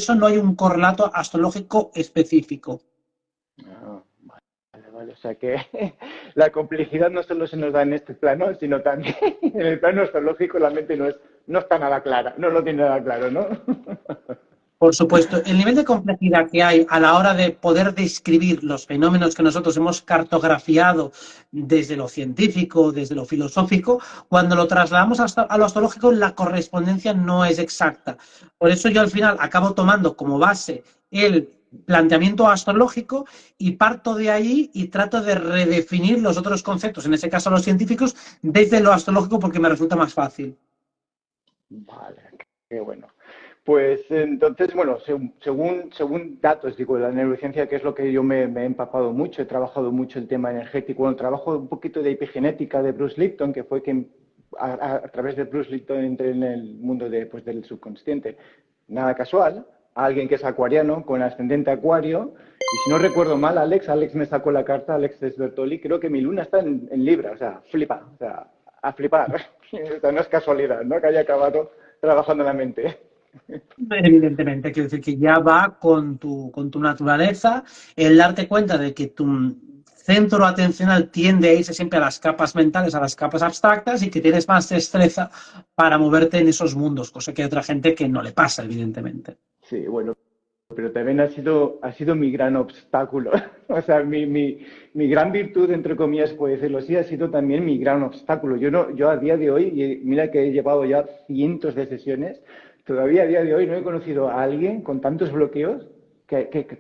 eso no hay un correlato astrológico específico. Ah, vale, vale. O sea que la complejidad no solo se nos da en este plano, sino también en el plano astrológico la mente no está nada clara, no lo tiene nada claro, ¿no? Por supuesto, el nivel de complejidad que hay a la hora de poder describir los fenómenos que nosotros hemos cartografiado desde lo científico, desde lo filosófico, cuando lo trasladamos a lo astrológico, la correspondencia no es exacta. Por eso yo al final acabo tomando como base el planteamiento astrológico y parto de ahí y trato de redefinir los otros conceptos, en ese caso los científicos, desde lo astrológico porque me resulta más fácil. Vale, qué bueno. Pues entonces, bueno, según datos, digo, de la neurociencia, que es lo que yo me he empapado mucho, he trabajado mucho el tema energético, bueno, trabajo un poquito de epigenética de Bruce Lipton, que fue quien a través de Bruce Lipton entré en el mundo pues, del subconsciente. Nada casual, alguien que es acuariano, con ascendente acuario, y si no recuerdo mal, Alex me sacó la carta, Alex Desbertoli, creo que mi luna está en Libra, o sea, flipa, o sea, a flipar. O sea, no es casualidad, ¿no? Que haya acabado trabajando en la mente. Evidentemente, quiero decir que ya va con tu naturaleza, el darte cuenta de que tu centro atencional tiende a irse siempre a las capas mentales, a las capas abstractas y que tienes más destreza para moverte en esos mundos, cosa que hay otra gente que no le pasa, evidentemente. Sí, bueno, pero también ha sido mi gran obstáculo. O sea, mi gran virtud, entre comillas, puede decirlo así, ha sido también mi gran obstáculo. Yo a día de hoy, y mira que he llevado ya cientos de sesiones, todavía a día de hoy no he conocido a alguien con tantos bloqueos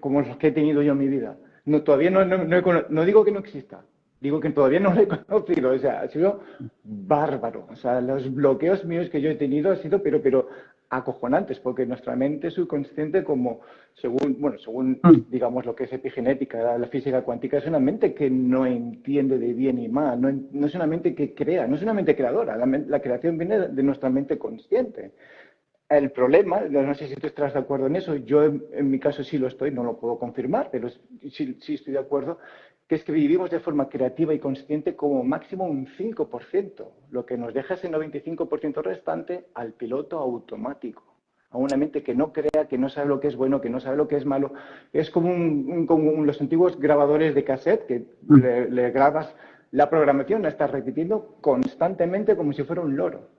como los que he tenido yo en mi vida. No, todavía no digo que no exista, digo que todavía no lo he conocido. O sea, ha sido bárbaro. O sea, los bloqueos míos que yo he tenido han sido, pero acojonantes, porque nuestra mente subconsciente, como según Mm. digamos lo que es epigenética, la física cuántica, es una mente que no entiende de bien y mal, no es una mente que crea, no es una mente creadora, la creación viene de nuestra mente consciente. El problema, no sé si tú estás de acuerdo en eso, yo en mi caso sí lo estoy, no lo puedo confirmar, pero sí estoy de acuerdo, que es que vivimos de forma creativa y consciente como máximo un 5%, lo que nos deja ese 95% restante al piloto automático, a una mente que no crea, que no sabe lo que es bueno, que no sabe lo que es malo. Es como los antiguos grabadores de cassette, que le grabas la programación, la estás repitiendo constantemente como si fuera un loro.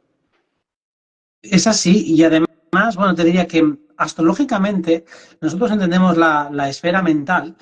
Es así, y además, bueno, te diría que astrológicamente nosotros entendemos la esfera mental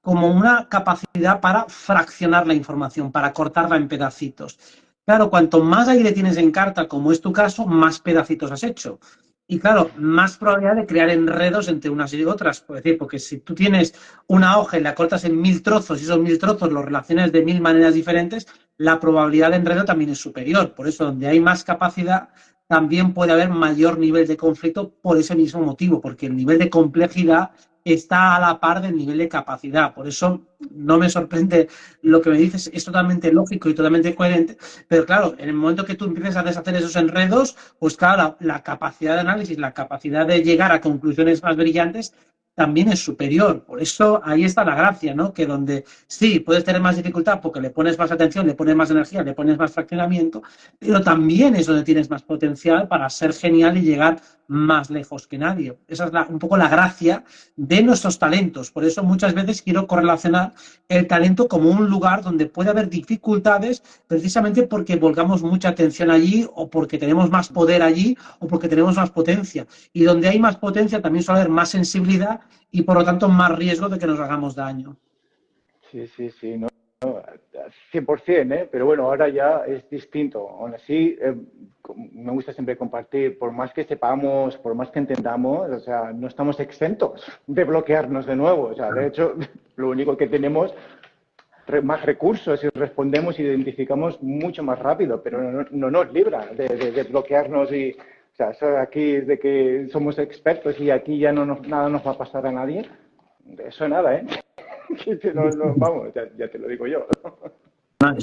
como una capacidad para fraccionar la información, para cortarla en pedacitos. Claro, cuanto más aire tienes en carta, como es tu caso, más pedacitos has hecho. Y claro, más probabilidad de crear enredos entre unas y otras. Por decir, porque si tú tienes una hoja y la cortas en 1000 trozos y esos 1000 trozos los relacionas de 1000 maneras diferentes, la probabilidad de enredo también es superior. Por eso, donde hay más capacidad, también puede haber mayor nivel de conflicto por ese mismo motivo, porque el nivel de complejidad está a la par del nivel de capacidad. Por eso no me sorprende lo que me dices, es totalmente lógico y totalmente coherente, pero claro, en el momento que tú empieces a deshacer esos enredos, pues claro, la capacidad de análisis, la capacidad de llegar a conclusiones más brillantes también es superior. Por eso ahí está la gracia, ¿no? Que donde sí, puedes tener más dificultad porque le pones más atención, le pones más energía, le pones más fraccionamiento, pero también es donde tienes más potencial para ser genial y llegar más lejos que nadie. Esa es un poco la gracia de nuestros talentos. Por eso muchas veces quiero correlacionar el talento como un lugar donde puede haber dificultades precisamente porque volcamos mucha atención allí o porque tenemos más poder allí o porque tenemos más potencia. Y donde hay más potencia también suele haber más sensibilidad y por lo tanto más riesgo de que nos hagamos daño. Sí, sí, sí, no, 100%, ¿eh? Pero bueno, ahora ya es distinto. Aún así, me gusta siempre compartir, por más que sepamos, por más que entendamos, o sea, no estamos exentos de bloquearnos de nuevo. O sea, de hecho, lo único que tenemos más recursos y respondemos, identificamos mucho más rápido, pero no nos libra de bloquearnos y, o sea, eso aquí de que somos expertos y aquí ya nada nos va a pasar a nadie, de eso nada, ¿eh? Vamos, ya te lo digo yo.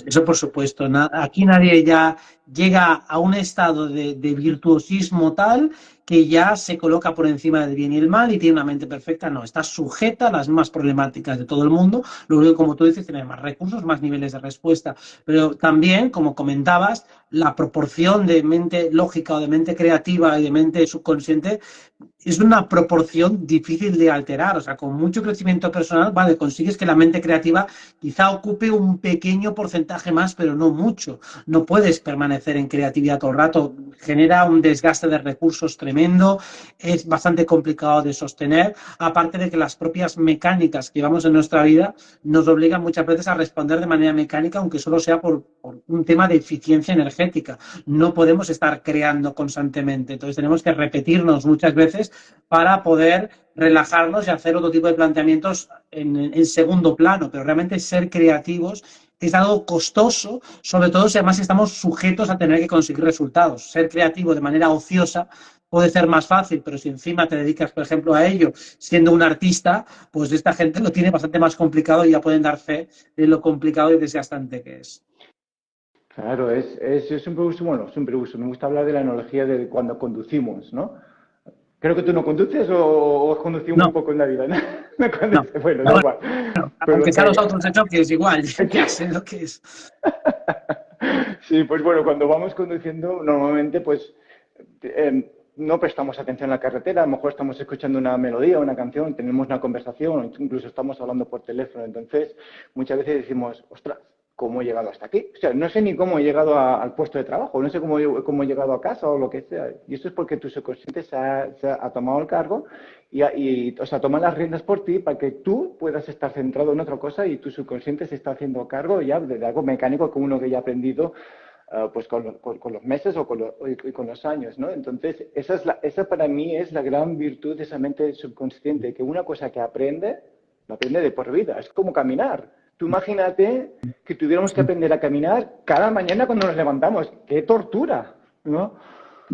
Eso por supuesto. Aquí nadie ya llega a un estado de virtuosismo tal que ya se coloca por encima del bien y el mal y tiene una mente perfecta. No, está sujeta a las mismas problemáticas de todo el mundo. Lo único que, como tú dices, tiene más recursos, más niveles de respuesta. Pero también, como comentabas, la proporción de mente lógica o de mente creativa y de mente subconsciente es una proporción difícil de alterar. O sea, con mucho crecimiento personal, vale, consigues que la mente creativa quizá ocupe un pequeño porcentaje más, pero no mucho. No puedes permanecer en creatividad todo el rato. Genera un desgaste de recursos tremendo, es bastante complicado de sostener, aparte de que las propias mecánicas que llevamos en nuestra vida nos obligan muchas veces a responder de manera mecánica, aunque solo sea por un tema de eficiencia energética. No podemos estar creando constantemente. Entonces tenemos que repetirnos muchas veces para poder relajarnos y hacer otro tipo de planteamientos en segundo plano, pero realmente ser creativos es algo costoso, sobre todo si además estamos sujetos a tener que conseguir resultados. Ser creativo de manera ociosa puede ser más fácil, pero si encima te dedicas, por ejemplo, a ello, siendo un artista, pues esta gente lo tiene bastante más complicado y ya pueden dar fe de lo complicado y desgastante que es. Claro, yo siempre uso, bueno, siempre uso, me gusta hablar de la analogía de cuando conducimos, ¿no? Creo que tú no conduces o has conducido muy No, poco en la vida, ¿no? No no. conduces, bueno, da Bueno, igual. Pero aunque sean los autos de choque, es igual, ya sé lo que es. Sí, pues bueno, cuando vamos conduciendo, normalmente pues no prestamos atención a la carretera, a lo mejor estamos escuchando una melodía, una canción, tenemos una conversación, o incluso estamos hablando por teléfono. Entonces, muchas veces decimos, ostras, ¿cómo he llegado hasta aquí? O sea, no sé ni cómo he llegado al puesto de trabajo, no sé cómo he llegado a casa o lo que sea. Y esto es porque tu subconsciente se ha tomado el cargo o sea, toma las riendas por ti para que tú puedas estar centrado en otra cosa y tu subconsciente se está haciendo cargo ya de algo mecánico como uno que ya ha aprendido pues con los meses o con los años, ¿no? Entonces, esa para mí es la gran virtud de esa mente subconsciente, que una cosa que aprende, la aprende de por vida. Es como caminar. Tú imagínate que tuviéramos que aprender a caminar cada mañana cuando nos levantamos. ¡Qué tortura! ¿No?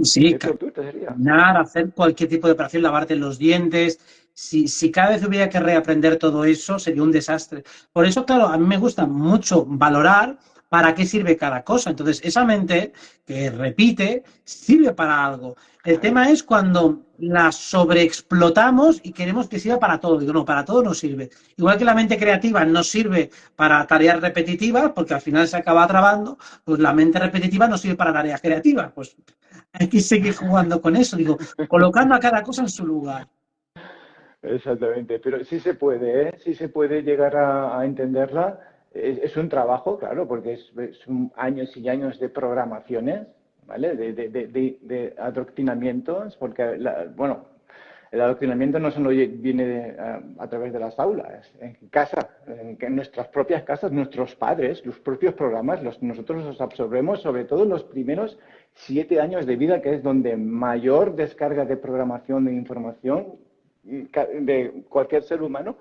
Sí, ¡Qué tortura sería! caminar, hacer cualquier tipo de operación, lavarte los dientes. Si cada vez hubiera que reaprender todo eso, sería un desastre. Por eso, claro, a mí me gusta mucho valorar para qué sirve cada cosa. Entonces, esa mente que repite sirve para algo. El Claro. tema es cuando la sobreexplotamos y queremos que sirva para todo. Digo, no, para todo no sirve. Igual que la mente creativa no sirve para tareas repetitivas, porque al final se acaba trabando, pues la mente repetitiva no sirve para tareas creativas. Pues hay que seguir jugando con eso, digo, colocando a cada cosa en su lugar. Exactamente, pero sí se puede, ¿eh? Sí se puede llegar a entenderla. Es un trabajo, claro, porque son años y años de programaciones, ¿vale? De adoctrinamientos, porque, bueno, el adoctrinamiento no solo viene a través de las aulas, en casa, en nuestras propias casas, nuestros padres, los propios programas, nosotros los absorbemos, sobre todo en los primeros 7 años de vida, que es donde mayor descarga de programación de información de cualquier ser humano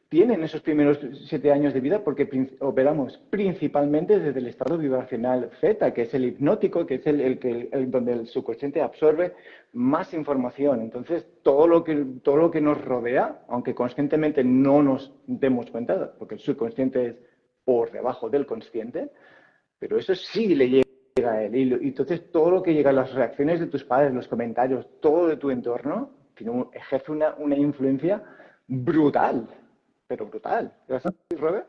tienen esos primeros 7 años de vida porque operamos principalmente desde el estado vibracional Z, que es el hipnótico, que es donde el subconsciente absorbe más información. Entonces, todo lo que nos rodea, aunque conscientemente no nos demos cuenta, porque el subconsciente es por debajo del consciente, pero eso sí le llega a él. Y entonces, todo lo que llega, las reacciones de tus padres, los comentarios, todo de tu entorno, ejerce una influencia brutal, pero brutal. ¿Gracias, Robert?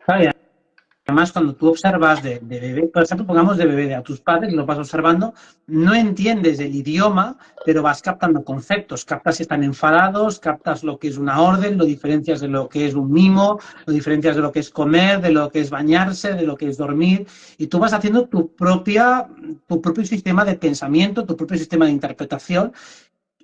Además, cuando tú observas de bebé, por ejemplo, pongamos de bebé a tus padres y lo vas observando, no entiendes el idioma, pero vas captando conceptos, captas si están enfadados, captas lo que es una orden, lo diferencias de lo que es un mimo, lo diferencias de lo que es comer, de lo que es bañarse, de lo que es dormir, y tú vas haciendo tu propio sistema de pensamiento, tu propio sistema de interpretación,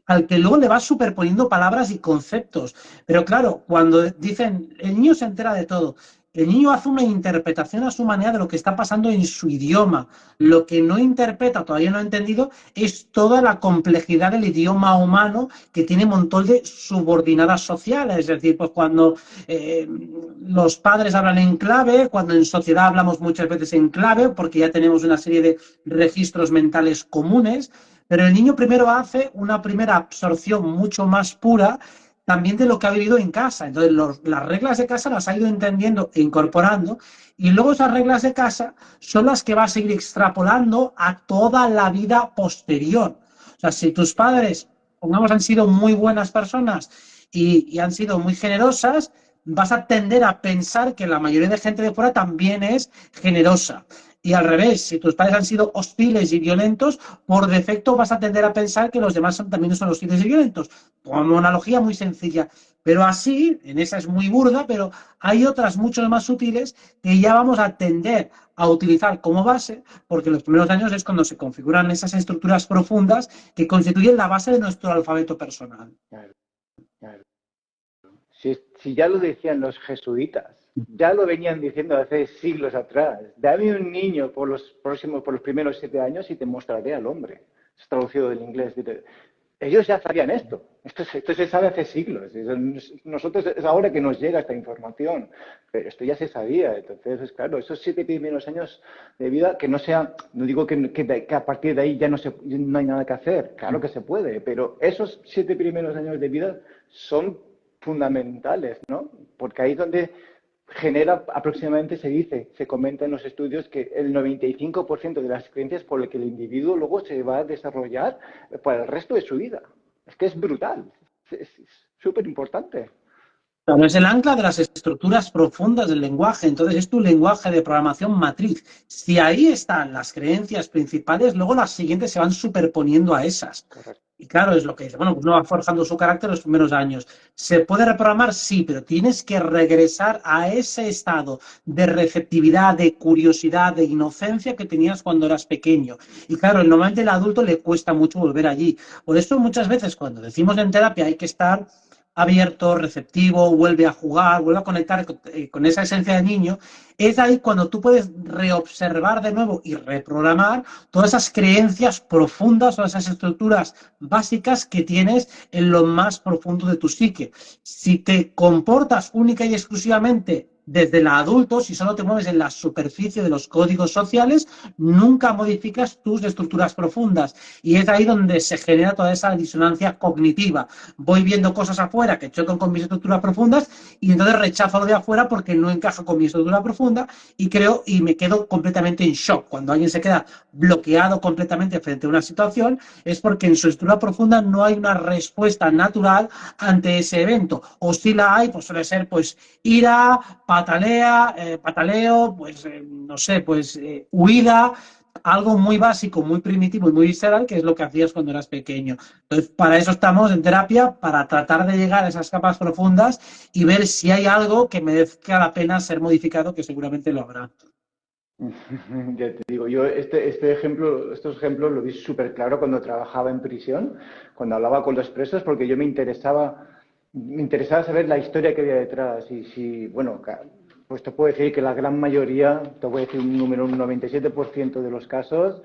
al que luego le vas superponiendo palabras y conceptos. Pero claro, cuando dicen, el niño se entera de todo, el niño hace una interpretación a su manera de lo que está pasando en su idioma. Lo que no interpreta, todavía no ha entendido, es toda la complejidad del idioma humano que tiene un montón de subordinadas sociales. Es decir, pues cuando los padres hablan en clave, cuando en sociedad hablamos muchas veces en clave, porque ya tenemos una serie de registros mentales comunes, pero el niño primero hace una primera absorción mucho más pura, también de lo que ha vivido en casa. Entonces, las reglas de casa las ha ido entendiendo e incorporando, y luego esas reglas de casa son las que va a seguir extrapolando a toda la vida posterior. O sea, si tus padres, pongamos, han sido muy buenas personas y han sido muy generosas, vas a tender a pensar que la mayoría de gente de fuera también es generosa. Y al revés, si tus padres han sido hostiles y violentos, por defecto vas a tender a pensar que los demás también son hostiles y violentos. Como una analogía muy sencilla. Pero así, en esa es muy burda, pero hay otras mucho más sutiles que ya vamos a tender a utilizar como base, porque en los primeros años es cuando se configuran esas estructuras profundas que constituyen la base de nuestro alfabeto personal. Claro, claro. Si ya lo decían los jesuitas, ya lo venían diciendo hace siglos atrás. Dame un niño por los primeros 7 años y te mostraré al hombre. Es traducido del inglés. Ellos ya sabían esto. Esto se sabe hace siglos. Nosotros es ahora que nos llega esta información. Pero esto ya se sabía. Entonces, claro, esos 7 primeros años de vida, que no sea, no digo que a partir de ahí ya no hay nada que hacer. Claro que se puede. Pero esos 7 primeros años de vida son fundamentales, ¿no? Porque ahí es donde genera aproximadamente, se comenta en los estudios que el 95% de las creencias por las que el individuo luego se va a desarrollar para el resto de su vida. Es que es brutal, es súper importante. Claro, es el ancla de las estructuras profundas del lenguaje, entonces es tu lenguaje de programación matriz. Si ahí están las creencias principales, luego las siguientes se van superponiendo a esas. Correcto. Y claro, es lo que dice, bueno, pues uno va forjando su carácter los primeros años. ¿Se puede reprogramar? Sí, pero tienes que regresar a ese estado de receptividad, de curiosidad, de inocencia que tenías cuando eras pequeño. Y claro, normalmente al adulto le cuesta mucho volver allí. Por eso muchas veces cuando decimos en terapia hay que estar abierto, receptivo, vuelve a jugar, vuelve a conectar con esa esencia de niño, es ahí cuando tú puedes reobservar de nuevo y reprogramar todas esas creencias profundas, todas esas estructuras básicas que tienes en lo más profundo de tu psique. Si te comportas única y exclusivamente desde el adulto, si solo te mueves en la superficie de los códigos sociales, nunca modificas tus estructuras profundas. Y es ahí donde se genera toda esa disonancia cognitiva. Voy viendo cosas afuera que chocan con mis estructuras profundas y entonces rechazo lo de afuera porque no encaja con mi estructura profunda y me quedo completamente en shock. Cuando alguien se queda bloqueado completamente frente a una situación es porque en su estructura profunda no hay una respuesta natural ante ese evento. O si la hay, pues suele ser pues ira, pataleo, pues no sé, pues huida, algo muy básico, muy primitivo y muy visceral, que es lo que hacías cuando eras pequeño. Entonces, para eso estamos en terapia, para tratar de llegar a esas capas profundas y ver si hay algo que merezca la pena ser modificado, que seguramente lo habrá. Ya te digo, yo estos ejemplos lo vi súper claro cuando trabajaba en prisión, cuando hablaba con los presos, porque yo me interesaba saber la historia que había detrás. Y si, bueno, pues te puedo decir que la gran mayoría, te voy a decir un número, un 97% de los casos,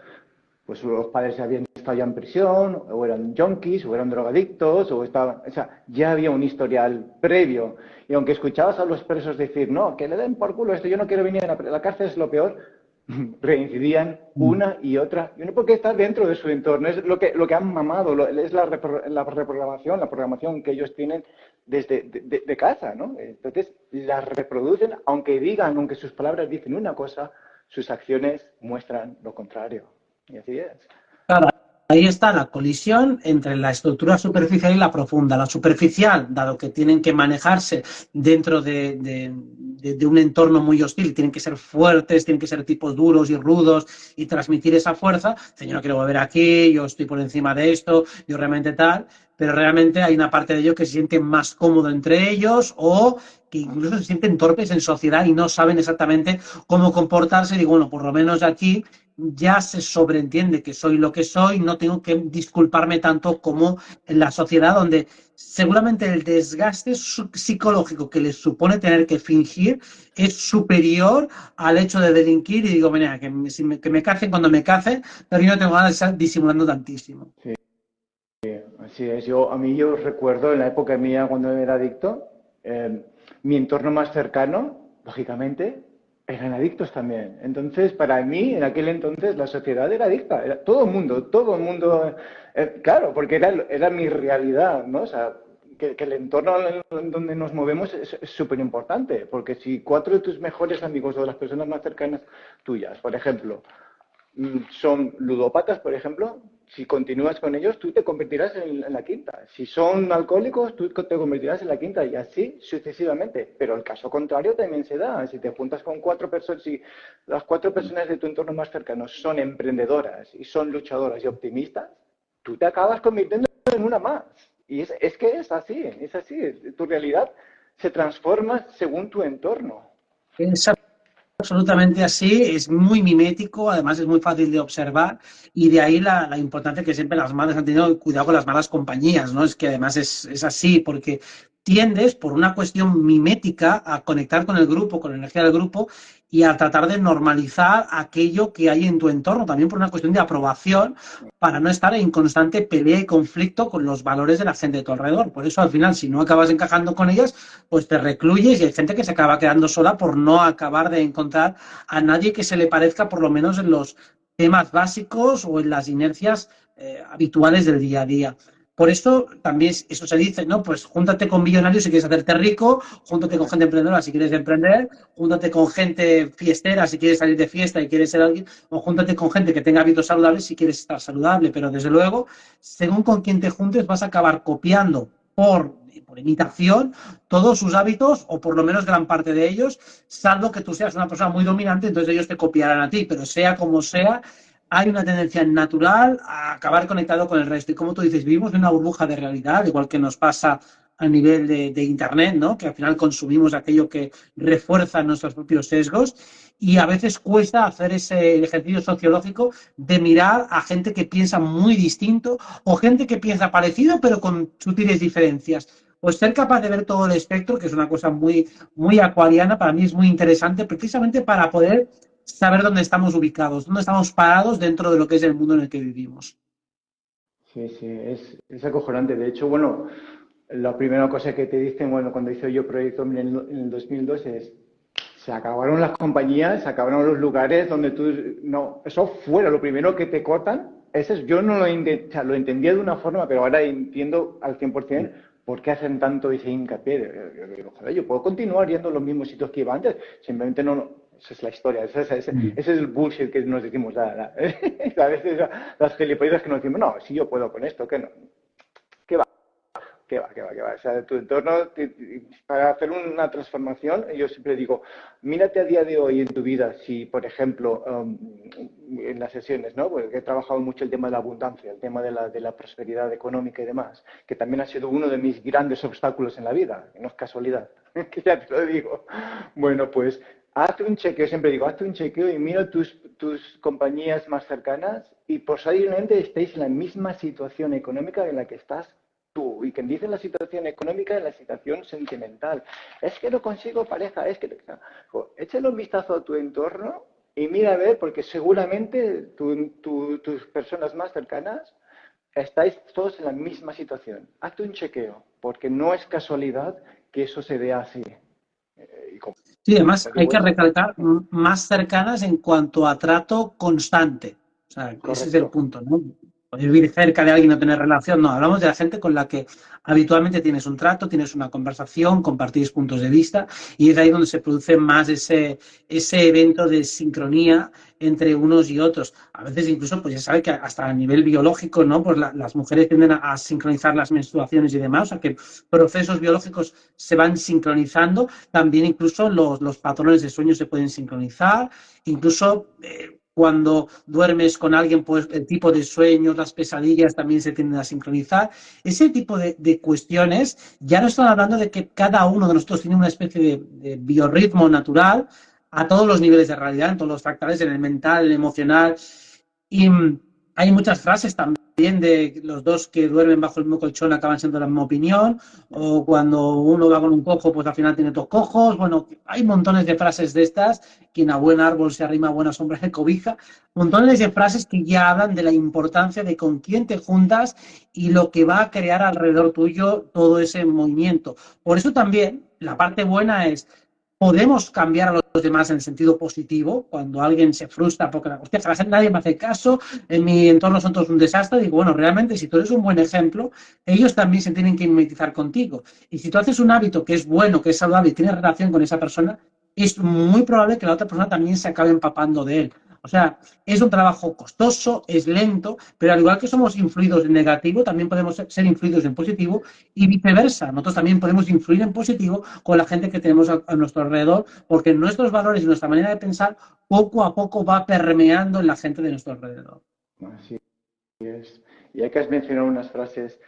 pues los padres habían estado ya en prisión, o eran junkies, o eran drogadictos, o sea, ya había un historial previo. Y aunque escuchabas a los presos decir, no, que le den por culo esto, yo no quiero venir a la cárcel, es lo peor, reincidían una y otra, y no porque está dentro de su entorno, es lo que han mamado, es la reprogramación, la programación que ellos tienen desde de casa, ¿no? Entonces, la reproducen, aunque sus palabras dicen una cosa, sus acciones muestran lo contrario. Y así es. Claro, ahí está la colisión entre la estructura superficial y la profunda. La superficial, dado que tienen que manejarse dentro de un entorno muy hostil, tienen que ser fuertes, tienen que ser tipos duros y rudos y transmitir esa fuerza. Yo no quiero volver aquí, yo estoy por encima de esto, yo realmente tal, pero realmente hay una parte de ellos que se sienten más cómodo entre ellos o que incluso se sienten torpes en sociedad y no saben exactamente cómo comportarse. Digo, bueno, por lo menos aquí ya se sobreentiende que soy lo que soy, no tengo que disculparme tanto como en la sociedad donde seguramente el desgaste psicológico que les supone tener que fingir es superior al hecho de delinquir y digo, mira, que me cacen cuando me cacen, pero yo no tengo ganas de estar disimulando tantísimo. Sí, así es. Yo recuerdo en la época mía cuando era adicto, mi entorno más cercano, lógicamente, eran adictos también. Entonces, para mí, en aquel entonces, la sociedad era adicta. Todo el mundo, claro, porque era mi realidad, ¿no? O sea, que el entorno en donde nos movemos es súper importante, porque si 4 de tus mejores amigos o las personas más cercanas tuyas, por ejemplo, son ludópatas, por ejemplo, si continúas con ellos, tú te convertirás en la quinta. Si son alcohólicos, tú te convertirás en la quinta y así sucesivamente. Pero el caso contrario también se da. Si te juntas con 4 personas, si las 4 personas de tu entorno más cercano son emprendedoras y son luchadoras y optimistas, tú te acabas convirtiendo en una más. Y es que es así, es así. Tu realidad se transforma según tu entorno. Es absolutamente así, es muy mimético, además es muy fácil de observar y de ahí la importancia que siempre las madres han tenido cuidado con las malas compañías, ¿no? Es que además es así, porque tiendes por una cuestión mimética a conectar con el grupo, con la energía del grupo y a tratar de normalizar aquello que hay en tu entorno, también por una cuestión de aprobación para no estar en constante pelea y conflicto con los valores de la gente de tu alrededor. Por eso al final, si no acabas encajando con ellas, pues te recluyes y hay gente que se acaba quedando sola por no acabar de encontrar a nadie que se le parezca por lo menos en los temas básicos o en las inercias habituales del día a día. Por eso también eso se dice, ¿no? Pues júntate con millonarios si quieres hacerte rico, júntate con gente emprendedora si quieres emprender, júntate con gente fiestera si quieres salir de fiesta y quieres ser alguien, o júntate con gente que tenga hábitos saludables si quieres estar saludable. Pero desde luego, según con quién te juntes, vas a acabar copiando por imitación todos sus hábitos, o por lo menos gran parte de ellos, salvo que tú seas una persona muy dominante, entonces ellos te copiarán a ti, pero sea como sea, hay una tendencia natural a acabar conectado con el resto. Y como tú dices, vivimos en una burbuja de realidad, igual que nos pasa a nivel de Internet, ¿no? Que al final consumimos aquello que refuerza nuestros propios sesgos y a veces cuesta hacer ese ejercicio sociológico de mirar a gente que piensa muy distinto o gente que piensa parecido pero con sutiles diferencias. Pues ser capaz de ver todo el espectro, que es una cosa muy, muy acuariana, para mí es muy interesante, precisamente para poder saber dónde estamos ubicados, dónde estamos parados dentro de lo que es el mundo en el que vivimos. Sí, sí, es acojonante. De hecho, bueno, la primera cosa que te dicen, bueno, cuando hice yo Proyecto en el 2002 es, se acabaron las compañías, se acabaron los lugares donde tú, no, eso fuera, lo primero que te cortan, eso es, yo no o sea, lo entendía de una forma, pero ahora entiendo al 100% por qué hacen tanto ese hincapié. Yo digo, joder, yo puedo continuar yendo a los mismos sitios que iba antes, simplemente esa es la historia, ese es el bullshit que nos decimos, a veces las gilipollas que nos decimos, no, si yo puedo con esto, que no, ¿qué va? ¿Qué va, qué va, qué va? O sea, tu entorno, para hacer una transformación, yo siempre digo, mírate a día de hoy en tu vida, si, por ejemplo, en las sesiones, ¿no? Porque he trabajado mucho el tema de la abundancia, el tema de la prosperidad económica y demás, que también ha sido uno de mis grandes obstáculos en la vida, que no es casualidad, que ya te lo digo. Bueno, pues hazte un chequeo, siempre digo, hazte un chequeo y mira tus compañías más cercanas y posiblemente estéis en la misma situación económica en la que estás tú. Y quien dice la situación económica es la situación sentimental. Es que no consigo pareja, es que... Échale un vistazo a tu entorno y mira a ver, porque seguramente tus personas más cercanas estáis todos en la misma situación. Hazte un chequeo, porque no es casualidad que eso se dé así. Sí, además hay Digo que eso. recalcar más cercanas en cuanto a trato constante. O sea, ese es el Correcto. punto, ¿no? Poder vivir cerca de alguien y no tener relación, no, hablamos de la gente con la que habitualmente tienes un trato, tienes una conversación, compartís puntos de vista y es ahí donde se produce más ese evento de sincronía entre unos y otros. A veces incluso, pues ya sabe que hasta a nivel biológico, ¿no? Pues las mujeres tienden a sincronizar las menstruaciones y demás, o sea que procesos biológicos se van sincronizando, también incluso los patrones de sueño se pueden sincronizar, incluso cuando duermes con alguien, pues el tipo de sueños, las pesadillas también se tienden a sincronizar. Ese tipo de cuestiones ya no están hablando de que cada uno de nosotros tiene una especie de biorritmo natural a todos los niveles de realidad, en todos los fractales, en el mental, en el emocional. Y hay muchas frases también de los dos que duermen bajo el mismo colchón acaban siendo la misma opinión, o cuando uno va con un cojo, pues al final tiene dos cojos. Bueno, hay montones de frases de estas, quien a buen árbol se arrima, a buena sombra se cobija, montones de frases que ya hablan de la importancia de con quién te juntas y lo que va a crear alrededor tuyo todo ese movimiento. Por eso también la parte buena es, podemos cambiar a los demás en el sentido positivo. Cuando alguien se frustra porque hostia, la gente nadie me hace caso, en mi entorno son todos un desastre, digo, bueno, realmente si tú eres un buen ejemplo, ellos también se tienen que mimetizar contigo. Y si tú haces un hábito que es bueno, que es saludable y tienes relación con esa persona, es muy probable que la otra persona también se acabe empapando de él. O sea, es un trabajo costoso, es lento, pero al igual que somos influidos en negativo, también podemos ser influidos en positivo y viceversa. Nosotros también podemos influir en positivo con la gente que tenemos a nuestro alrededor, porque nuestros valores y nuestra manera de pensar poco a poco va permeando en la gente de nuestro alrededor. Así es. Y hay que has mencionado unas frases.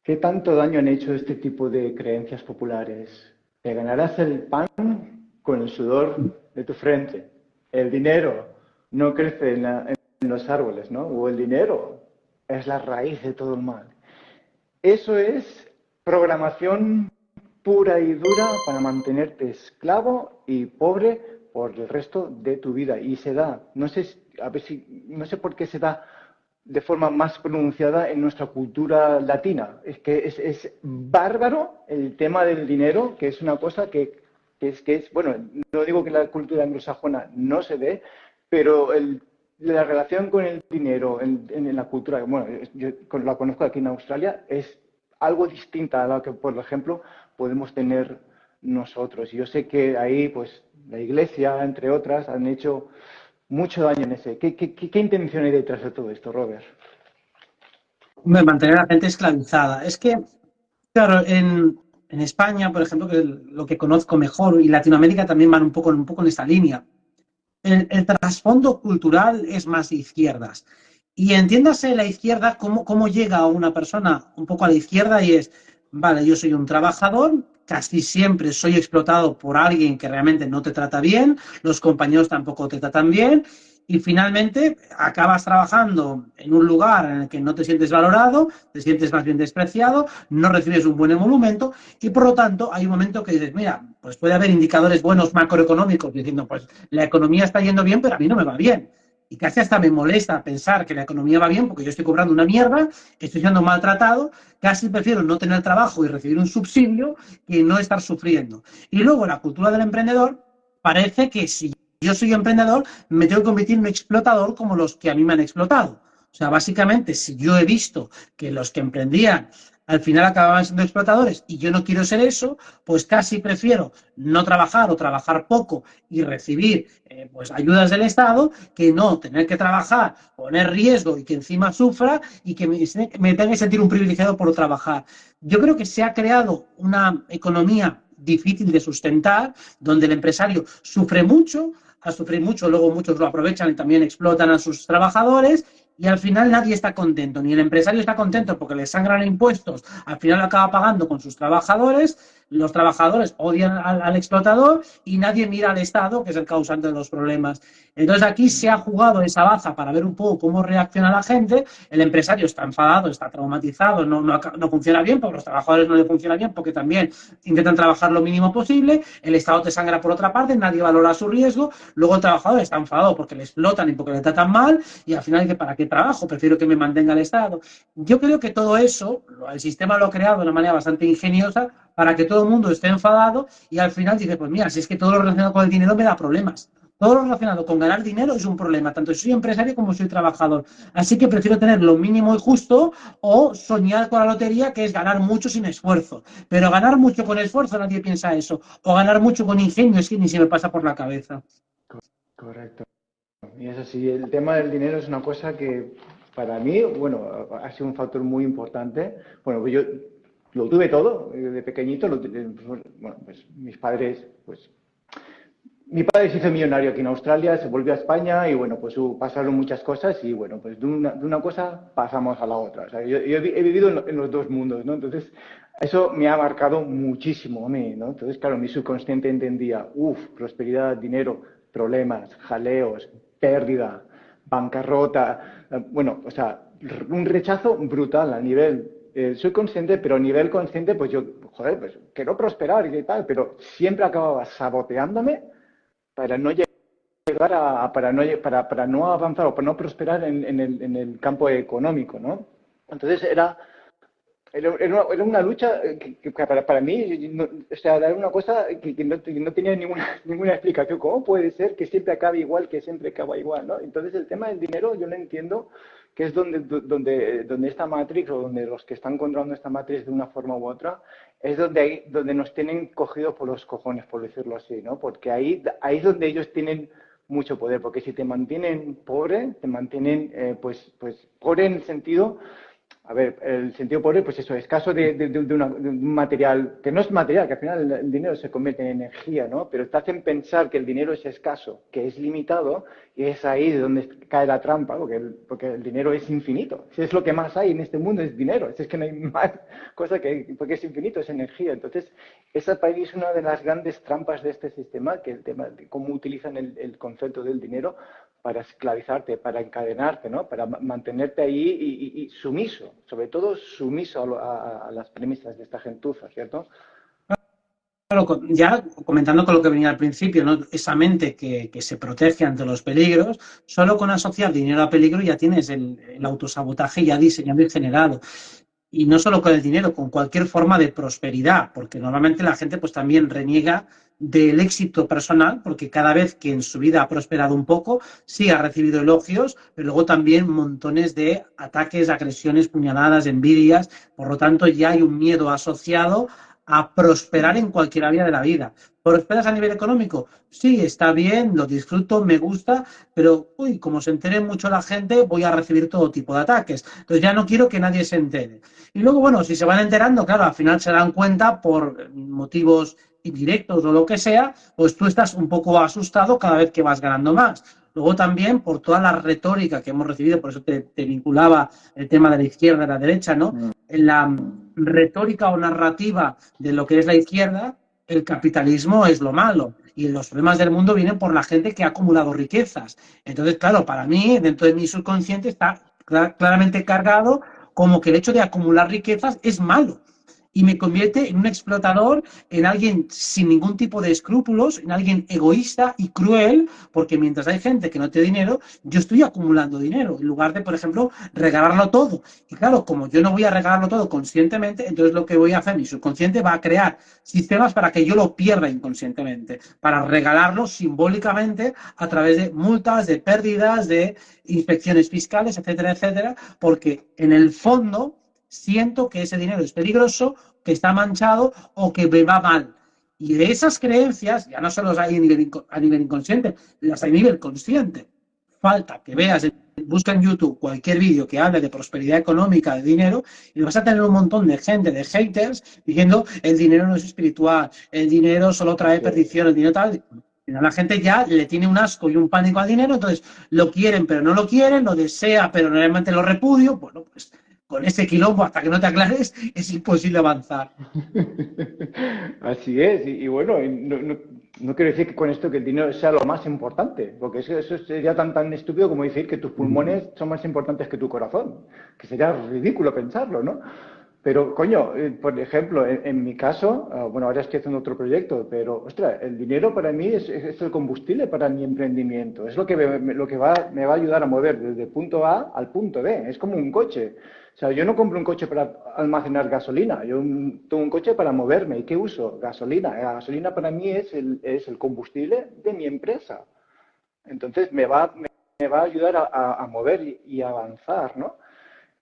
¿Qué tanto daño han hecho este tipo de creencias populares? Te ganarás el pan con el sudor de tu frente. El dinero no crece en los árboles, ¿no? O el dinero es la raíz de todo el mal. Eso es programación pura y dura para mantenerte esclavo y pobre por el resto de tu vida. Y se da, no sé, no sé por qué se da de forma más pronunciada en nuestra cultura latina. Es que es bárbaro el tema del dinero, que es una cosa bueno, no digo que en la cultura anglosajona no se ve, pero la relación con el dinero en la cultura, bueno, yo la conozco aquí en Australia, es algo distinta a la que, por ejemplo, podemos tener nosotros. Y yo sé que ahí, pues, la Iglesia, entre otras, han hecho mucho daño en ese. ¿Qué intención hay detrás de todo esto, Robert? Mantener a la gente esclavizada. Es que, claro, en España, por ejemplo, que es lo que conozco mejor, y Latinoamérica también van un poco en esta línea. El trasfondo cultural es más de izquierdas. Y entiéndase la izquierda, cómo llega a una persona un poco a la izquierda y es, vale, yo soy un trabajador, casi siempre soy explotado por alguien que realmente no te trata bien, los compañeros tampoco te tratan bien, y finalmente acabas trabajando en un lugar en el que no te sientes valorado, te sientes más bien despreciado, no recibes un buen emolumento y por lo tanto hay un momento que dices, mira, pues puede haber indicadores buenos macroeconómicos diciendo, pues la economía está yendo bien, pero a mí no me va bien. Y casi hasta me molesta pensar que la economía va bien porque yo estoy cobrando una mierda, estoy siendo maltratado, casi prefiero no tener trabajo y recibir un subsidio que no estar sufriendo. Y luego la cultura del emprendedor parece que si yo soy emprendedor me tengo que convertir en un explotador como los que a mí me han explotado. O sea, básicamente, si yo he visto que los que emprendían al final acababan siendo explotadores y yo no quiero ser eso, pues casi prefiero no trabajar o trabajar poco y recibir pues ayudas del Estado que no tener que trabajar, poner riesgo y que encima sufra y que me tenga que sentir un privilegiado por trabajar. Yo creo que se ha creado una economía difícil de sustentar, donde el empresario sufre mucho, a sufrir mucho, luego muchos lo aprovechan y también explotan a sus trabajadores y al final nadie está contento, ni el empresario está contento porque le sangran impuestos, al final lo acaba pagando con sus trabajadores, los trabajadores odian al explotador y nadie mira al Estado, que es el causante de los problemas. Entonces aquí se ha jugado esa baza para ver un poco cómo reacciona la gente, el empresario está enfadado, está traumatizado, no funciona bien, porque los trabajadores no le funciona bien, porque también intentan trabajar lo mínimo posible, el Estado te sangra por otra parte, nadie valora su riesgo, luego el trabajador está enfadado porque le explotan y porque le tratan mal, y al final dice, ¿para qué trabajo? Prefiero que me mantenga el Estado. Yo creo que todo eso, el sistema lo ha creado de una manera bastante ingeniosa para que todo el mundo esté enfadado y al final dice, pues mira, si es que todo lo relacionado con el dinero me da problemas. Todo lo relacionado con ganar dinero es un problema, tanto si soy empresario como si soy trabajador. Así que prefiero tener lo mínimo y justo o soñar con la lotería, que es ganar mucho sin esfuerzo. Pero ganar mucho con esfuerzo, nadie piensa eso. O ganar mucho con ingenio, es que ni se me pasa por la cabeza. Correcto. Y es así, el tema del dinero es una cosa que para mí, bueno, ha sido un factor muy importante. Bueno, pues yo lo tuve todo de pequeñito. Bueno, pues mis padres, pues mi padre se hizo millonario aquí en Australia, se volvió a España y bueno, pues pasaron muchas cosas y bueno, pues de una cosa pasamos a la otra. O sea, yo he vivido en los dos mundos, ¿no? Entonces, eso me ha marcado muchísimo a mí, ¿no? Entonces, claro, mi subconsciente entendía, prosperidad, dinero, problemas, jaleos, pérdida, bancarrota, bueno, o sea, un rechazo brutal a nivel soy consciente, pero a nivel consciente, pues yo, joder, pues quiero prosperar y tal, pero siempre acababa saboteándome para no llegar para no avanzar o para no prosperar en el campo económico, ¿no? Entonces era era una lucha que para mí, no, o sea, era una cosa que no tenía ninguna explicación. ¿Cómo puede ser que siempre acabe igual, que siempre acaba igual, ¿no? Entonces, el tema del dinero, yo lo entiendo, que es donde esta Matrix, o donde los que están controlando esta Matrix de una forma u otra, es donde nos tienen cogidos por los cojones, por decirlo así, ¿no? Porque ahí es donde ellos tienen mucho poder, porque si te mantienen pobre, te mantienen, pues pobre en el sentido, a ver, el sentido pobre, pues eso, escaso de un material, que no es material, que al final el dinero se convierte en energía, ¿no? Pero te hacen pensar que el dinero es escaso, que es limitado, y es ahí de donde cae la trampa, porque el dinero es infinito. Si es lo que más hay en este mundo, es dinero. Si es que no hay más cosa porque es infinito, es energía. Entonces, esa para mí es una de las grandes trampas de este sistema, que el tema de cómo utilizan el concepto del dinero para esclavizarte, para encadenarte, ¿no? Para mantenerte ahí y sumiso, sobre todo sumiso a las premisas de esta gentuza, ¿cierto? Claro, ya comentando con lo que venía al principio, ¿no? Esa mente que se protege ante los peligros, solo con asociar dinero a peligro ya tienes el autosabotaje ya diseñado y generado. Y no solo con el dinero, con cualquier forma de prosperidad, porque normalmente la gente pues también reniega del éxito personal, porque cada vez que en su vida ha prosperado un poco, sí ha recibido elogios, pero luego también montones de ataques, agresiones, puñaladas, envidias, por lo tanto ya hay un miedo asociado a prosperar en cualquier área de la vida. ¿Prosperas a nivel económico? Sí, está bien, lo disfruto, me gusta, pero uy, como se entere mucho la gente, voy a recibir todo tipo de ataques. Entonces ya no quiero que nadie se entere. Y luego, bueno, si se van enterando, claro, al final se dan cuenta por motivos indirectos o lo que sea, pues tú estás un poco asustado cada vez que vas ganando más. Luego también por toda la retórica que hemos recibido, por eso te vinculaba el tema de la izquierda y la derecha, ¿no? En la retórica o narrativa de lo que es la izquierda, el capitalismo es lo malo y los problemas del mundo vienen por la gente que ha acumulado riquezas. Entonces, claro, para mí, dentro de mi subconsciente está claramente cargado como que el hecho de acumular riquezas es malo y me convierte en un explotador, en alguien sin ningún tipo de escrúpulos, en alguien egoísta y cruel, porque mientras hay gente que no tiene dinero, yo estoy acumulando dinero, en lugar de, por ejemplo, regalarlo todo. Y claro, como yo no voy a regalarlo todo conscientemente, entonces lo que voy a hacer, mi subconsciente va a crear sistemas para que yo lo pierda inconscientemente, para regalarlo simbólicamente a través de multas, de pérdidas, de inspecciones fiscales, etcétera, etcétera, porque en el fondo siento que ese dinero es peligroso, que está manchado o que me va mal. Y de esas creencias, ya no solo las hay a nivel inconsciente, las hay a nivel consciente. Falta que veas, busca en YouTube cualquier vídeo que hable de prosperidad económica, de dinero, y vas a tener un montón de gente, de haters, diciendo el dinero no es espiritual, el dinero solo trae perdición, el dinero tal. La gente ya le tiene un asco y un pánico al dinero, entonces lo quieren pero no lo quieren, lo desea pero realmente lo repudio. Bueno, pues con ese quilombo hasta que no te aclares es imposible avanzar. Así es, y bueno, no quiero decir que con esto que el dinero sea lo más importante, porque eso sería tan estúpido como decir que tus pulmones son más importantes que tu corazón, que sería ridículo pensarlo, ¿no? Pero, coño, por ejemplo, en mi caso, bueno, ahora estoy haciendo otro proyecto, pero, ostras, el dinero para mí es el combustible para mi emprendimiento. Es lo que me va a ayudar a mover desde el punto A al punto B. Es como un coche. O sea, yo no compro un coche para almacenar gasolina. Yo tengo un coche para moverme. ¿Y qué uso? Gasolina. La gasolina para mí es el combustible de mi empresa. Entonces, me va a ayudar a mover y a avanzar, ¿no?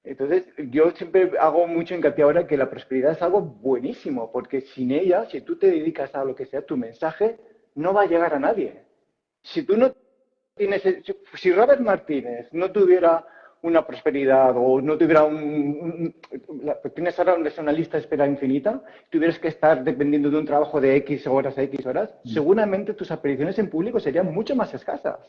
Entonces, yo siempre hago mucho hincapié ahora que la prosperidad es algo buenísimo, porque sin ella, si tú te dedicas a lo que sea, tu mensaje no va a llegar a nadie. Si tú no tienes, si Robert Martínez no tuviera una prosperidad o no tuviera tienes ahora una lista de espera infinita, tuvieras que estar dependiendo de un trabajo de X horas a X horas, seguramente tus apariciones en público serían mucho más escasas,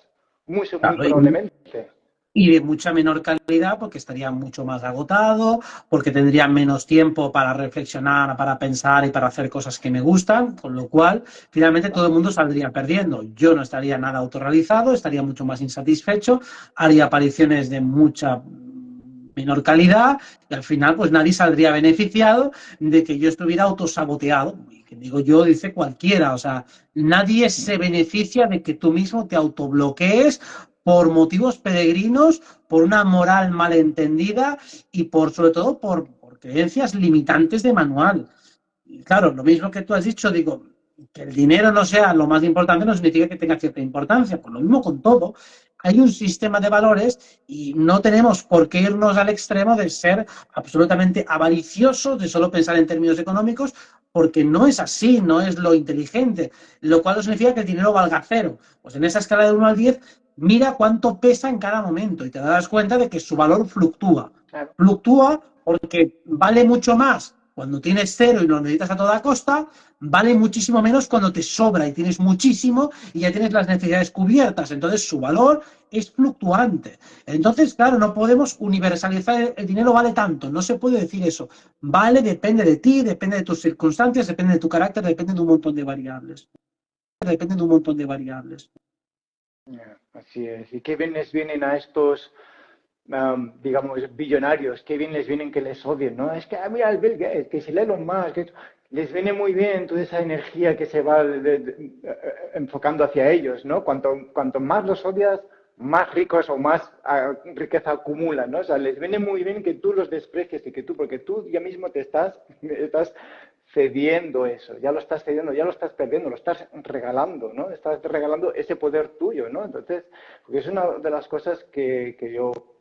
muy Claro, probablemente. y de mucha menor calidad porque estaría mucho más agotado, porque tendría menos tiempo para reflexionar, para pensar y para hacer cosas que me gustan, con lo cual finalmente todo el mundo saldría perdiendo. Yo no estaría nada autorrealizado, estaría mucho más insatisfecho, haría apariciones de mucha menor calidad y al final pues nadie saldría beneficiado de que yo estuviera autosaboteado. Y que digo yo, dice cualquiera, o sea, nadie se beneficia de que tú mismo te autobloquees por motivos peregrinos, por una moral malentendida y por sobre todo porque creencias limitantes de manual. Y claro, lo mismo que tú has dicho, digo, que el dinero no sea lo más importante no significa que tenga cierta importancia. Pues lo mismo con todo. Hay un sistema de valores y no tenemos por qué irnos al extremo de ser absolutamente avariciosos, de solo pensar en términos económicos, porque no es así, no es lo inteligente, lo cual no significa que el dinero valga cero. Pues en esa escala de 1 al 10, mira cuánto pesa en cada momento y te darás cuenta de que su valor fluctúa. Claro. Fluctúa porque vale mucho más cuando tienes cero y lo necesitas a toda costa, vale muchísimo menos cuando te sobra y tienes muchísimo y ya tienes las necesidades cubiertas. Entonces su valor es fluctuante. Entonces, claro, no podemos universalizar el dinero vale tanto, no se puede decir eso. Vale, depende de ti, depende de tus circunstancias, depende de tu carácter, depende de un montón de variables. Depende de un montón de variables. Así es. ¿Y qué bien les vienen a estos, digamos, billonarios? ¿Qué bien les vienen que les odien, no? Es que, mira, el Bill Gates, que si el Elon Musk, que les viene muy bien toda esa energía que se va enfocando hacia ellos, ¿no? Cuanto más los odias, más ricos o más riqueza acumulan, ¿no? O sea, les viene muy bien que tú los desprecies y que tú, porque tú ya mismo te estás cediendo eso, ya lo estás cediendo, ya lo estás perdiendo, lo estás regalando, ¿no? Estás regalando ese poder tuyo, ¿no? Entonces, porque es una de las cosas que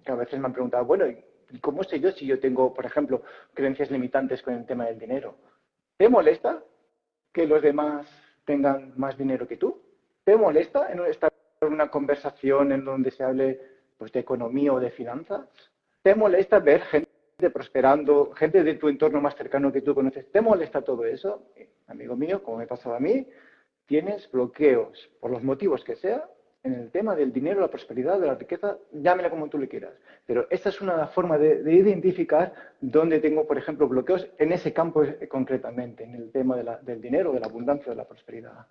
a veces me han preguntado, bueno, ¿y cómo sé yo si yo tengo, por ejemplo, creencias limitantes con el tema del dinero? ¿Te molesta que los demás tengan más dinero que tú? ¿Te molesta estar en una conversación en donde se hable pues, de economía o de finanzas? ¿Te molesta ver gente prosperando, gente de tu entorno más cercano que tú conoces? ¿Te molesta todo eso? Amigo mío, como me pasaba a mí, tienes bloqueos, por los motivos que sea, en el tema del dinero, la prosperidad, de la riqueza, llámela como tú le quieras. Pero esta es una forma de identificar dónde tengo, por ejemplo, bloqueos en ese campo concretamente, en el tema del dinero, de la abundancia, de la prosperidad.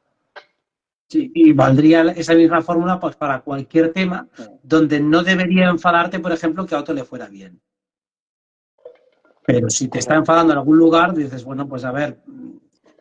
Sí, y valdría esa misma fórmula pues, para cualquier tema donde no debería enfadarte, por ejemplo, que a otro le fuera bien. Pero si te está enfadando en algún lugar, dices, bueno, pues a ver,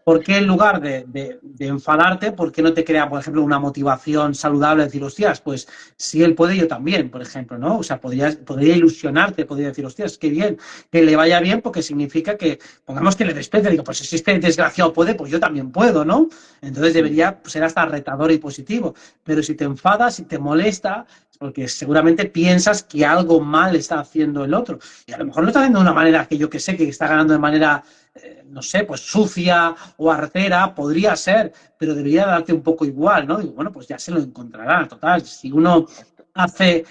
¿por qué en lugar de enfadarte, por qué no te crea, por ejemplo, una motivación saludable de decir, hostias, pues si él puede, yo también, por ejemplo, ¿no? O sea, podría ilusionarte, podría decir, hostias, qué bien, que le vaya bien porque significa que, pongamos que le respete, digo, pues si este desgraciado puede, pues yo también puedo, ¿no? Entonces debería ser hasta retador y positivo. Pero si te enfadas, si te molesta, porque seguramente piensas que algo mal está haciendo el otro. Y a lo mejor lo está haciendo de una manera que yo que sé, que está ganando de manera, no sé, pues sucia o artera, podría ser, pero debería darte un poco igual, ¿no? Digo, bueno, pues ya se lo encontrará, total. Si uno hace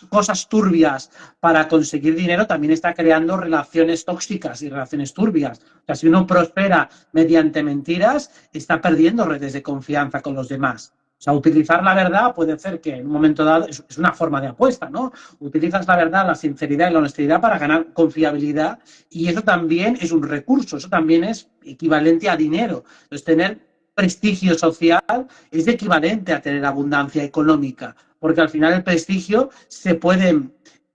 cosas turbias para conseguir dinero, también está creando relaciones tóxicas y relaciones turbias. O sea, si uno prospera mediante mentiras, está perdiendo redes de confianza con los demás. O sea, utilizar la verdad puede ser que en un momento dado es una forma de apuesta, ¿no? Utilizas la verdad, la sinceridad y la honestidad para ganar confiabilidad y eso también es un recurso, eso también es equivalente a dinero. Entonces, tener prestigio social es equivalente a tener abundancia económica, porque al final el prestigio se puede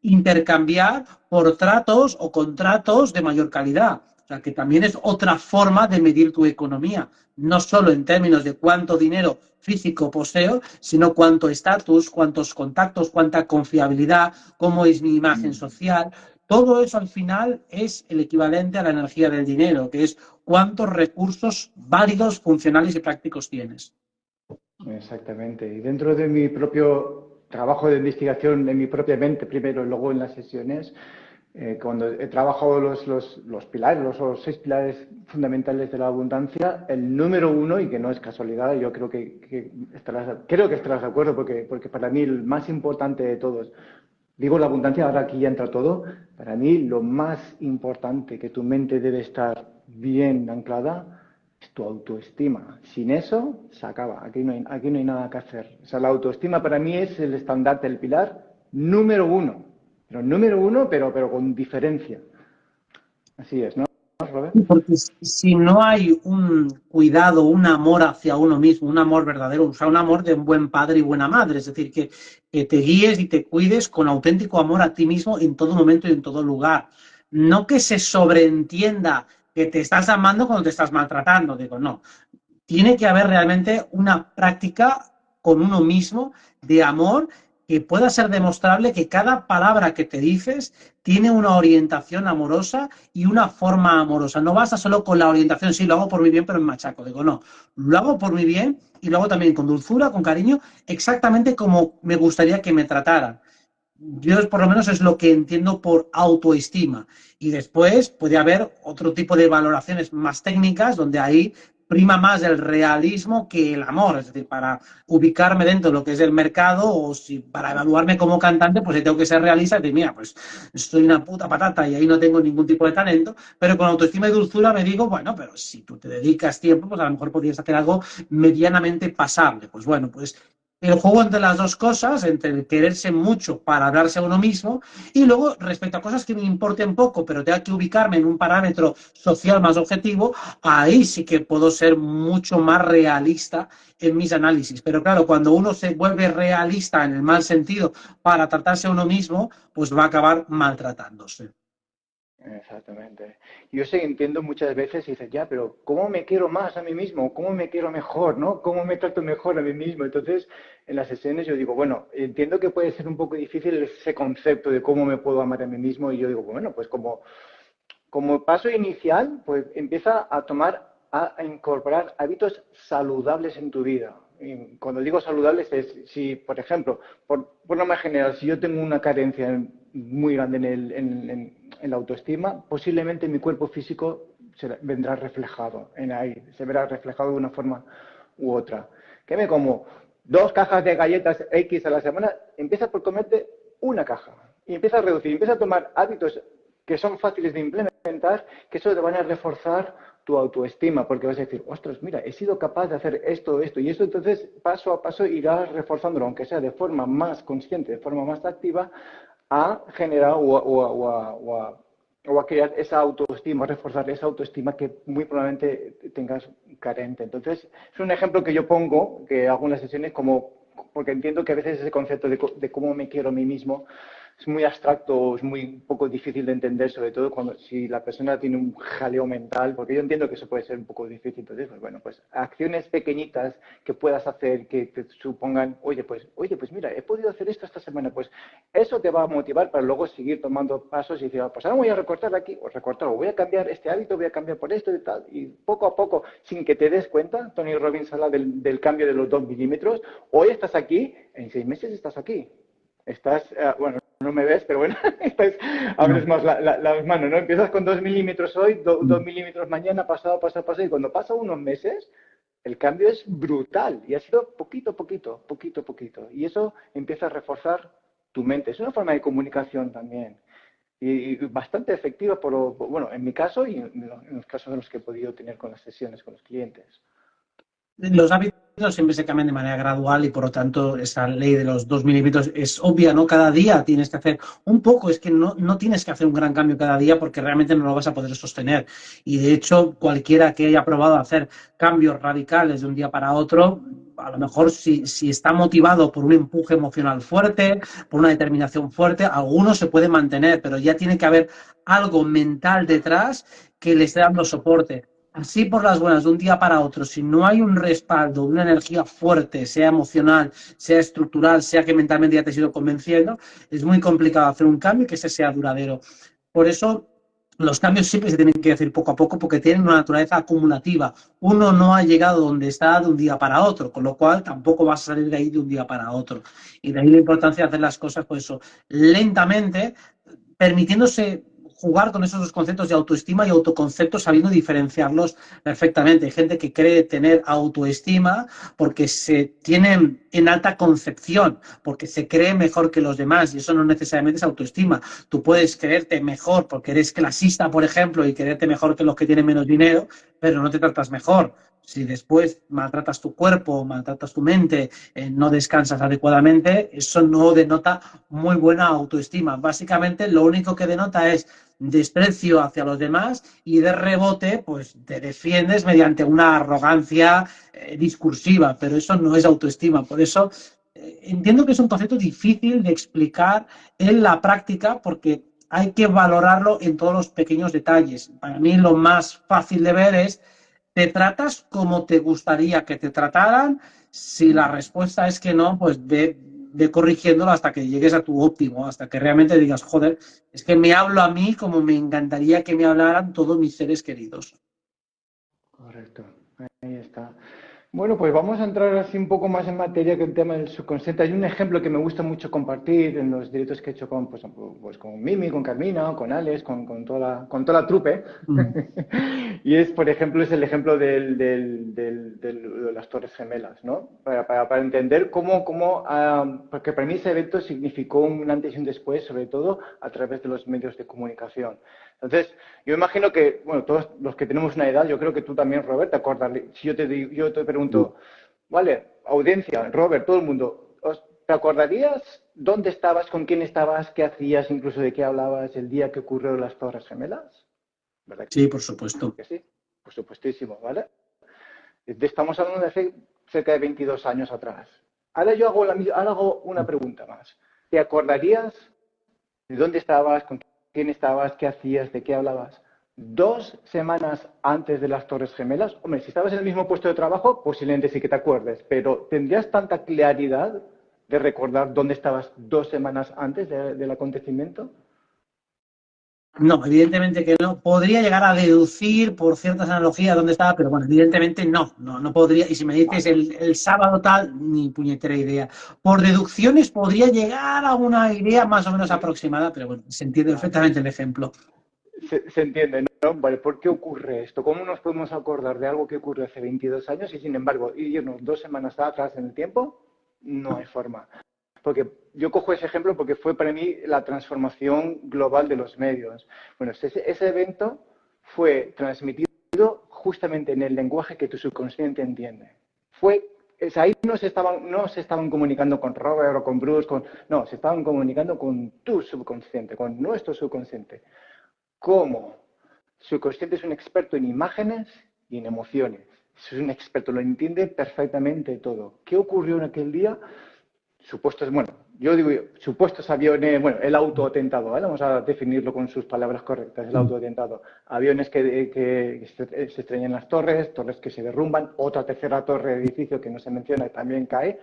intercambiar por tratos o contratos de mayor calidad. O sea, que también es otra forma de medir tu economía, no solo en términos de cuánto dinero físico poseo, sino cuánto estatus, cuántos contactos, cuánta confiabilidad, cómo es mi imagen social. Todo eso al final es el equivalente a la energía del dinero, que es cuántos recursos válidos, funcionales y prácticos tienes. Exactamente. Y dentro de mi propio trabajo de investigación, en mi propia mente primero, luego en las sesiones, cuando he trabajado los pilares, los 6 pilares fundamentales de la abundancia, el número 1, y que no es casualidad, yo creo que estarás de acuerdo, porque para mí el más importante de todos, digo la abundancia, ahora aquí ya entra todo, para mí lo más importante que tu mente debe estar bien anclada es tu autoestima. Sin eso, se acaba. Aquí no hay nada que hacer. O sea, la autoestima para mí es el estandarte, el pilar número 1. Pero número 1, pero con diferencia. Así es, ¿no, Robert? Porque si no hay un cuidado, un amor hacia uno mismo, un amor verdadero, o sea, un amor de un buen padre y buena madre, es decir, que te guíes y te cuides con auténtico amor a ti mismo en todo momento y en todo lugar. No que se sobreentienda que te estás amando cuando te estás maltratando, digo, no. Tiene que haber realmente una práctica con uno mismo de amor que pueda ser demostrable que cada palabra que te dices tiene una orientación amorosa y una forma amorosa. No basta solo con la orientación, sí, lo hago por mi bien, pero me machaco. Digo, no, lo hago por mi bien y lo hago también con dulzura, con cariño, exactamente como me gustaría que me trataran. Yo por lo menos es lo que entiendo por autoestima. Y después puede haber otro tipo de valoraciones más técnicas donde ahí prima más el realismo que el amor. Es decir, para ubicarme dentro de lo que es el mercado o si para evaluarme como cantante, pues tengo que ser realista y decir, mira, pues soy una puta patata y ahí no tengo ningún tipo de talento. Pero con autoestima y dulzura me digo, bueno, pero si tú te dedicas tiempo, pues a lo mejor podrías hacer algo medianamente pasable. Pues bueno, pues el juego entre las dos cosas, entre el quererse mucho para hablarse a uno mismo y luego respecto a cosas que me importen poco, pero tenga que ubicarme en un parámetro social más objetivo, ahí sí que puedo ser mucho más realista en mis análisis. Pero claro, cuando uno se vuelve realista en el mal sentido para tratarse a uno mismo, pues va a acabar maltratándose. Exactamente. Yo sí entiendo muchas veces y dices, ya, pero ¿cómo me quiero más a mí mismo? ¿Cómo me quiero mejor? ¿No? ¿Cómo me trato mejor a mí mismo? Entonces, en las sesiones yo digo, bueno, entiendo que puede ser un poco difícil ese concepto de cómo me puedo amar a mí mismo y yo digo, bueno, pues como paso inicial, pues empieza a a incorporar hábitos saludables en tu vida. Y cuando digo saludables es si, por ejemplo, por lo más general, si yo tengo una carencia muy grande en la autoestima, posiblemente mi cuerpo físico vendrá reflejado en ahí, se verá reflejado de una forma u otra. Que me como 2 cajas de galletas X a la semana, empieza por comerte una caja y empieza a reducir, empieza a tomar hábitos que son fáciles de implementar, que eso te van a reforzar tu autoestima, porque vas a decir, ostras, mira, he sido capaz de hacer esto, esto y esto, entonces paso a paso irás reforzándolo, aunque sea de forma más consciente, de forma más activa, a generar o a crear esa autoestima, reforzar esa autoestima que muy probablemente tengas carente. Entonces, es un ejemplo que yo pongo, que hago en las sesiones, porque entiendo que a veces ese concepto de cómo me quiero a mí mismo es muy abstracto, es muy un poco difícil de entender, sobre todo si la persona tiene un jaleo mental, porque yo entiendo que eso puede ser un poco difícil. Entonces, pues bueno, pues acciones pequeñitas que puedas hacer que te supongan, oye, pues mira, he podido hacer esto esta semana, pues eso te va a motivar para luego seguir tomando pasos y decir, pues ahora voy a recortar aquí, o recortar, o voy a cambiar este hábito, voy a cambiar por esto y tal, y poco a poco, sin que te des cuenta, Tony Robbins habla del cambio de los 2 milímetros, hoy estás aquí, en 6 meses estás aquí. Estás, bueno, no me ves, pero bueno, abres No. más las manos, ¿no? Empiezas con 2 milímetros hoy, 2 milímetros mañana, pasado, y cuando pasa unos meses, el cambio es brutal y ha sido poquito, poquito, poquito, poquito. Y eso empieza a reforzar tu mente. Es una forma de comunicación también y bastante efectiva, bueno, en mi caso y en los casos de los que he podido tener con las sesiones con los clientes. Los hábitos siempre se cambian de manera gradual y por lo tanto esa ley de los 2 milímetros es obvia, ¿no? Cada día tienes que hacer un poco, es que no tienes que hacer un gran cambio cada día porque realmente no lo vas a poder sostener. Y de hecho, cualquiera que haya probado a hacer cambios radicales de un día para otro, a lo mejor si está motivado por un empuje emocional fuerte, por una determinación fuerte, alguno se puede mantener, pero ya tiene que haber algo mental detrás que le esté dando soporte. Así por las buenas, de un día para otro, si no hay un respaldo, una energía fuerte, sea emocional, sea estructural, sea que mentalmente ya te has ido convenciendo, es muy complicado hacer un cambio y que ese sea duradero. Por eso los cambios siempre se tienen que hacer poco a poco porque tienen una naturaleza acumulativa. Uno no ha llegado donde está de un día para otro, con lo cual tampoco vas a salir de ahí de un día para otro. Y de ahí la importancia de hacer las cosas, pues eso, lentamente, permitiéndose jugar con esos dos conceptos de autoestima y autoconcepto, sabiendo diferenciarlos perfectamente. Hay gente que cree tener autoestima porque se tiene en alta concepción, porque se cree mejor que los demás, y eso no necesariamente es autoestima. Tú puedes creerte mejor porque eres clasista, por ejemplo, y creerte mejor que los que tienen menos dinero, pero no te tratas mejor. Si después maltratas tu cuerpo, maltratas tu mente, no descansas adecuadamente, eso no denota muy buena autoestima. Básicamente lo único que denota es desprecio hacia los demás y de rebote pues te defiendes mediante una arrogancia discursiva, pero eso no es autoestima. Por eso entiendo que es un concepto difícil de explicar en la práctica porque hay que valorarlo en todos los pequeños detalles. Para mí lo más fácil de ver es, ¿te tratas como te gustaría que te trataran? Si la respuesta es que no, pues ve ve corrigiéndolo hasta que llegues a tu óptimo, hasta que realmente digas, joder, es que me hablo a mí como me encantaría que me hablaran todos mis seres queridos. Correcto, ahí está. Bueno, pues vamos a entrar así un poco más en materia que el tema del subconsciente. Hay un ejemplo que me gusta mucho compartir en los directos que he hecho pues con Mimi, con Carmina, con Alex, con toda la trupe. Mm. Y es, por ejemplo, es el ejemplo de las Torres Gemelas, ¿no? Para entender porque para mí ese evento significó un antes y un después, sobre todo a través de los medios de comunicación. Entonces, yo imagino que, bueno, todos los que tenemos una edad, yo creo que tú también, Robert, te acordas. Si yo te pregunto, vale, audiencia, Robert, todo el mundo, ¿te acordarías dónde estabas, con quién estabas, qué hacías, incluso de qué hablabas el día que ocurrieron las Torres Gemelas? ¿Verdad Sí, por supuesto. que sí? Por supuestísimo, ¿vale? Estamos hablando de hace cerca de 22 años atrás. Ahora ahora hago una pregunta más. ¿Te acordarías de dónde estabas, con quién estabas, qué hacías, de qué hablabas 2 semanas antes de las Torres Gemelas? Hombre, si estabas en el mismo puesto de trabajo, posiblemente sí que te acuerdes, pero ¿tendrías tanta claridad de recordar dónde estabas 2 semanas antes del acontecimiento? No, evidentemente que no. Podría llegar a deducir por ciertas analogías dónde estaba, pero bueno, evidentemente no podría. Y si me dices Vale. el sábado tal, ni puñetera idea. Por deducciones podría llegar a una idea más o menos aproximada, pero bueno, se entiende Vale. perfectamente el ejemplo. Se entiende, ¿no? Vale, ¿por qué ocurre esto? ¿Cómo nos podemos acordar de algo que ocurrió hace 22 años y sin embargo irnos 2 semanas atrás en el tiempo? No hay forma. Porque yo cojo ese ejemplo porque fue para mí la transformación global de los medios. Bueno, ese evento fue transmitido justamente en el lenguaje que tu subconsciente entiende. Ahí no se estaban comunicando con Robert o con Bruce, no, se estaban comunicando con tu subconsciente, con nuestro subconsciente. ¿Cómo? Su consciente es un experto en imágenes y en emociones. Es un experto, lo entiende perfectamente todo. ¿Qué ocurrió en aquel día? Supuestos aviones, bueno, el autoatentado, ¿vale? Vamos a definirlo con sus palabras correctas, el autoatentado. Aviones que se estrellan en las torres, torres que se derrumban, otra tercera torre de edificio que no se menciona y también cae.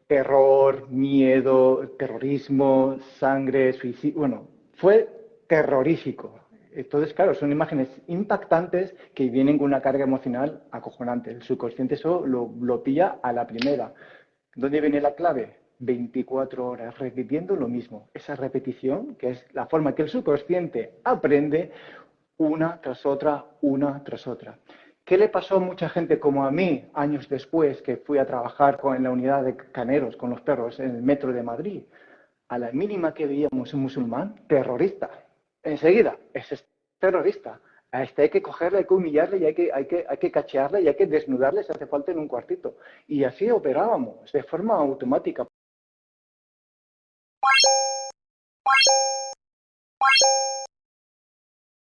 Terror, miedo, terrorismo, sangre, suicidio. Bueno, fue terrorífico. Entonces, claro, son imágenes impactantes que vienen con una carga emocional acojonante. El subconsciente eso lo pilla a la primera. ¿Dónde viene la clave? 24 horas repitiendo lo mismo. Esa repetición, que es la forma que el subconsciente aprende una tras otra, una tras otra. ¿Qué le pasó a mucha gente como a mí años después que fui a trabajar en la unidad de caneros con los perros en el metro de Madrid? A la mínima que veíamos un musulmán, terrorista. Enseguida, ese es terrorista. A este hay que cogerle, hay que humillarle y hay que cachearle y hay que desnudarle si hace falta en un cuartito. Y así operábamos, de forma automática.